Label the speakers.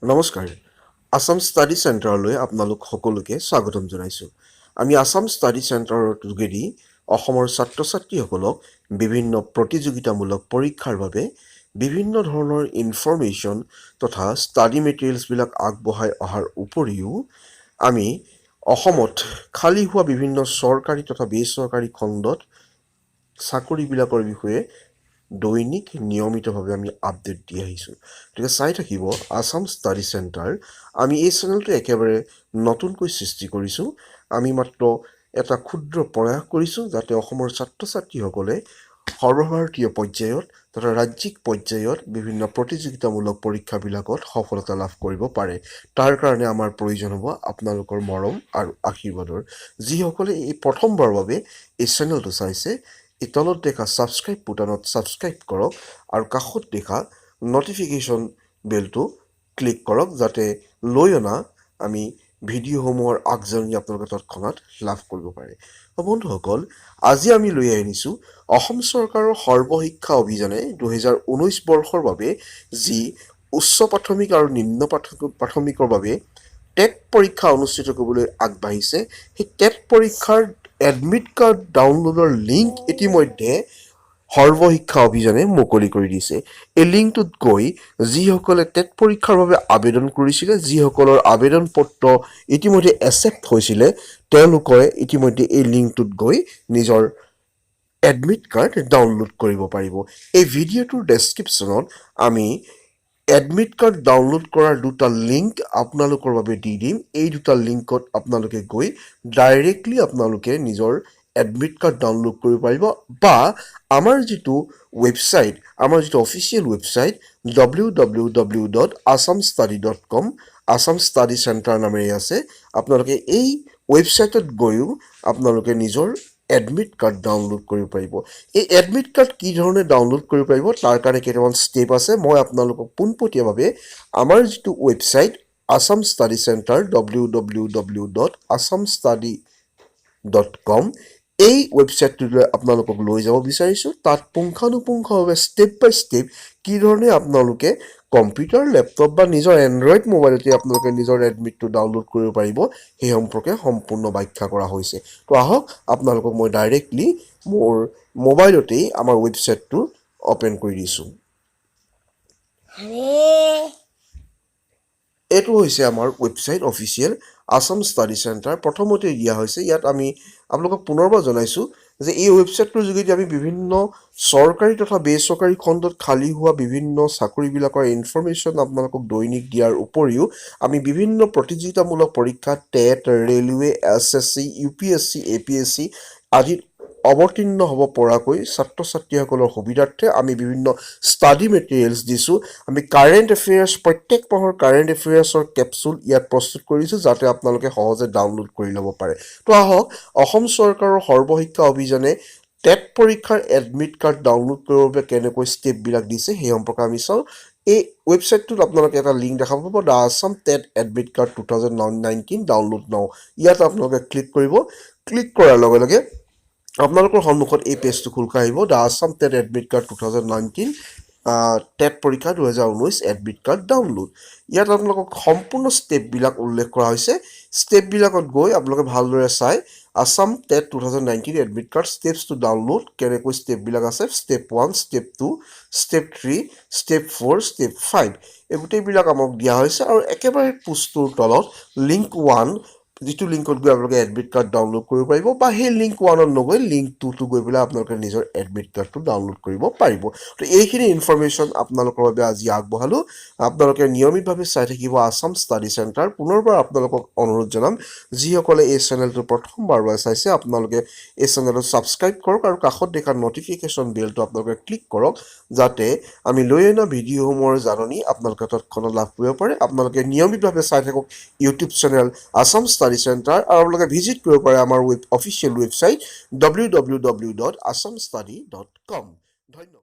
Speaker 1: নমস্কাৰ আসাম ষ্টাডি চেণ্টাৰলৈ আপোনালোক সকলোকে স্বাগতম জনাইছোঁ আমি আসাম ষ্টাডি চেণ্টাৰৰ যোগেদি অসমৰ ছাত্ৰ ছাত্ৰীসকলক বিভিন্ন প্ৰতিযোগিতামূলক পৰীক্ষাৰ বাবে বিভিন্ন ধৰণৰ ইনফৰমেশ্যন তথা ষ্টাডি মেটেৰিয়েলছবিলাক আগবঢ়াই অহাৰ উপৰিও আমি অসমত খালী হোৱা বিভিন্ন চৰকাৰী তথা বেচৰকাৰী খণ্ডত চাকৰিবিলাকৰ বিষয়ে দৈনিক নিয়মিতভাৱে আমি আপডেট দি আহিছোঁ গতিকে চাই থাকিব আসাম ষ্টাডি চেণ্টাৰ আমি এই চেনেলটো একেবাৰে নতুনকৈ সৃষ্টি কৰিছোঁ আমি মাত্ৰ এটা ক্ষুদ্ৰ প্ৰয়াস কৰিছোঁ যাতে অসমৰ ছাত্ৰ ছাত্ৰীসকলে সৰ্বভাৰতীয় পৰ্যায়ত তথা ৰাজ্যিক পৰ্যায়ত বিভিন্ন প্ৰতিযোগিতামূলক পৰীক্ষাবিলাকত সফলতা লাভ কৰিব পাৰে তাৰ কাৰণে আমাৰ প্ৰয়োজন হ'ব আপোনালোকৰ মৰম আৰু আশীৰ্বাদৰ যিসকলে এই প্ৰথমবাৰৰ বাবে এই চেনেলটো চাইছে এই তলত দেখা ছাবস্ক্ৰাইব বুটানত ছাবস্ক্ৰাইব কৰক আৰু কাষত দেখা নটিফিকেশ্যন বেলটো ক্লিক কৰক যাতে লৈ অনা আমি ভিডিঅ'সমূহৰ আগজাননী আপোনালোকে তৎক্ষণাত লাভ কৰিব পাৰে বন্ধুসকল আজি আমি লৈ আনিছোঁ অসম চৰকাৰৰ সৰ্বশিক্ষা অভিযানে 2019 বৰ্ষৰ বাবে যি উচ্চ প্ৰাথমিক আৰু নিম্ন প্ৰাথমিকৰ বাবে টেট পৰীক্ষা অনুষ্ঠিত কৰিবলৈ আগবাঢ়িছে সেই টেট পৰীক্ষাৰ এডমিট কাৰ্ড ডাউনলোডৰ লিংক ইতিমধ্যে সৰ্বশিক্ষা অভিযানে মুকলি কৰি দিছে এই লিংকটোত গৈ যিসকলে টেট পৰীক্ষাৰ বাবে আবেদন কৰিছিলে যিসকলৰ আবেদন পত্ৰ ইতিমধ্যে একচেপ্ট হৈছিলে তেওঁলোকে ইতিমধ্যে এই লিংকটোত গৈ নিজৰ এডমিট কাৰ্ড ডাউনলোড কৰিব পাৰিব এই ভিডিঅ'টোৰ ডেছক্ৰিপশ্যনত আমি এডমিট কাৰ্ড ডাউনলোড কৰাৰ দুটা লিংক আপোনালোকৰ বাবে দি দিম এই দুটা লিংকত আপোনালোকে গৈ ডাইৰেক্টলি আপোনালোকে নিজৰ এডমিট কাৰ্ড ডাউনলোড কৰিব পাৰিব বা আমাৰ যিটো ৱেবছাইট আমাৰ যিটো official website www.assamstudy.com Assam study centre নামেৰে আছে আপোনালোকে এই ৱেবছাইটত গৈও আপোনালোকে নিজৰ এডমিট কাৰ্ড ডাউনলোড কৰিব পাৰিব এই এডমিট কাৰ্ড কি ধৰণে ডাউনলোড কৰিব পাৰিব তাৰ কাৰণে কেইটামান ষ্টেপ আছে মই আপোনালোকক পোনপটীয়াভাৱে আমাৰ যিটো website Assam study centre www.assamstudy.com এই ৱেবছাইটটোলৈ আপোনালোকক লৈ যাব বিচাৰিছোঁ তাত পুংখানুপুংখভাৱে ষ্টেপ বাই ষ্টেপ কি ধৰণে আপোনালোকে কম্পিউটাৰ লেপটপ বা নিজৰ এণ্ড্ৰইড মোবাইলতে আপোনালোকে নিজৰ এডমিটটো ডাউনলোড কৰিব পাৰিব সেই সম্পৰ্কে সম্পূৰ্ণ ব্যাখ্যা কৰা হৈছে তো আহক আপোনালোকক মই ডাইৰেক্টলি মোৰ মোবাইলতেই আমাৰ ৱেবছাইটটো অপেন কৰি দিছোঁ এইটো হৈছে আমাৰ website official Assam study centre প্ৰথমতে দিয়া হৈছে ইয়াত আমি আপোনালোকক পুনৰবাৰ জনাইছোঁ যে এই ৱেবছাইটটোৰ যোগেদি আমি বিভিন্ন চৰকাৰী তথা বেচৰকাৰী খণ্ডত খালী হোৱা বিভিন্ন চাকৰিবিলাকৰ ইনফৰমেশ্যন আপোনালোকক দৈনিক দিয়াৰ উপৰিও আমি বিভিন্ন প্ৰতিযোগিতামূলক পৰীক্ষা TET railway SSC UPSC APSC আদিত অৱতীৰ্ণ হ'ব পৰাকৈ ছাত্ৰ ছাত্ৰীসকলৰ সুবিধাৰ্থে আমি বিভিন্ন ষ্টাডি মেটেৰিয়েলছ দিছোঁ আমি কাৰেণ্ট এফেয়াৰ্ছ প্ৰত্যেক মাহৰ কাৰেণ্ট এফেয়াৰ্ছৰ কেপচুল ইয়াত প্ৰস্তুত কৰিছোঁ যাতে আপোনালোকে সহজে ডাউনলোড কৰি ল'ব পাৰে তো আহক অসম চৰকাৰৰ সৰ্বশিক্ষা অভিযানে টেট পৰীক্ষাৰ এডমিট কাৰ্ড ডাউনলোড কৰিবৰ বাবে কেনেকৈ ষ্টেপবিলাক দিছে সেই সম্পৰ্কে আমি চাওঁ এই ৱেবছাইটটোত আপোনালোকে এটা লিংক দেখা পাব the Assam TET admit card 2019 download নাও ইয়াত আপোনালোকে ক্লিক কৰিব ক্লিক কৰাৰ লগে লগে আপোনালোকৰ সন্মুখত এই পেজটো খোল খাই আহিব the Assam TET admit card 2019 TET পৰীক্ষা 2019 এডমিট কাৰ্ড ডাউনলোড ইয়াত আপোনালোকক সম্পূৰ্ণ ষ্টেপবিলাক উল্লেখ কৰা হৈছে ষ্টেপবিলাকত গৈ আপোনালোকে ভালদৰে চাই Assam TET 2019 admit card steps to download কেনেকৈ ষ্টেপবিলাক আছে step 1 step 2 step 3 step 4 step 5 এই গোটেইবিলাক আমাক দিয়া হৈছে আৰু একেবাৰে পোষ্টটোৰ তলত লিংক 1 যিটো লিংকত গৈ আপোনালোকে এডমিট কাৰ্ড ডাউনলোড কৰিব পাৰিব বা সেই লিংক 1ত নগৈ লিংক 2টো গৈ পেলাই আপোনালোকে নিজৰ এডমিট কাৰ্ডটো ডাউনলোড কৰিব পাৰিব তো এইখিনি ইনফৰমেশ্যন আপোনালোকৰ বাবে আজি আগবঢ়ালোঁ আপোনালোকে নিয়মিতভাৱে চাই থাকিব আসাম ষ্টাডি চেণ্টাৰ পুনৰবাৰ আপোনালোকক অনুৰোধ জনাম যিসকলে এই চেনেলটো প্ৰথমবাৰ চাইছে আপোনালোকে এই চেনেলটো ছাবস্ক্ৰাইব কৰক আৰু কাষত দেখা নটিফিকেশ্যন বেলটো আপোনালোকে ক্লিক কৰক যাতে আমি লৈ অনা ভিডিঅ'সমূহৰ জাননী আপোনালোকে তৎক্ষণাত লাভ কৰিব পাৰে আপোনালোকে নিয়মিতভাৱে চাই থাকক YouTube channel Assam study centre আৰু আপোনালোকে ভিজিট কৰিব পাৰে আমাৰ অফিচিয়েল ৱেবছাইট www.assamstudy.com ধন্যবাদ